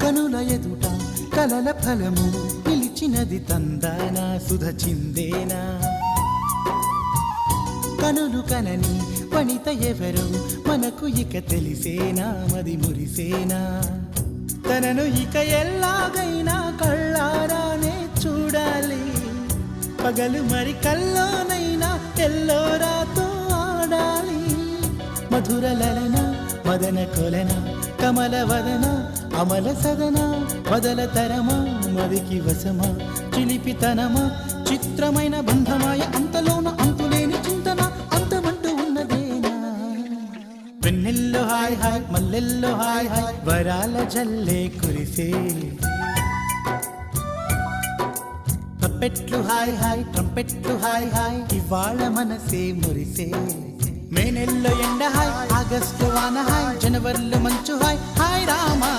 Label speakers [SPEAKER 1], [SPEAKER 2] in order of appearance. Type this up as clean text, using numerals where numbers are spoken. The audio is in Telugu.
[SPEAKER 1] కనుల ఎదుట కలల ఫలము పిలిచినది తందానా సుధ చిందేనా కనులు కనని వనిత ఎవరు మనకు ఇక తెలిసేనా మది మురిసేనా తనను ఇక ఎల్లాగైనా కళ్ళారానే చూడాలి పగలు మరి కల్లోనైనా ఎల్లోరాతో ఆడాలి మధుర లలన మదన కొలన కమల వదన అమల సదన వదల తరమా మదికి వశమా చిలిపితనమా చిత్రమైన బంధమాయ అంతలోన అంతులేని చింతన అంతమంటూ ఉన్నదేనా వెన్నెల్లో హాయ్ హాయ్ మల్లెల్లో హాయ్ హాయ్ వరాల జల్లే కురిసే ట్రంపెట్లు హాయ్ హాయ్ ట్రంపెట్లు హాయ్ హాయ్ ఇవాళ మనసే మురిసే మే నెలలో ఎండ హాయ్ ఆగస్టు వాన హాయ్ జనవరిలో మంచు హాయ్ హాయ్ రామా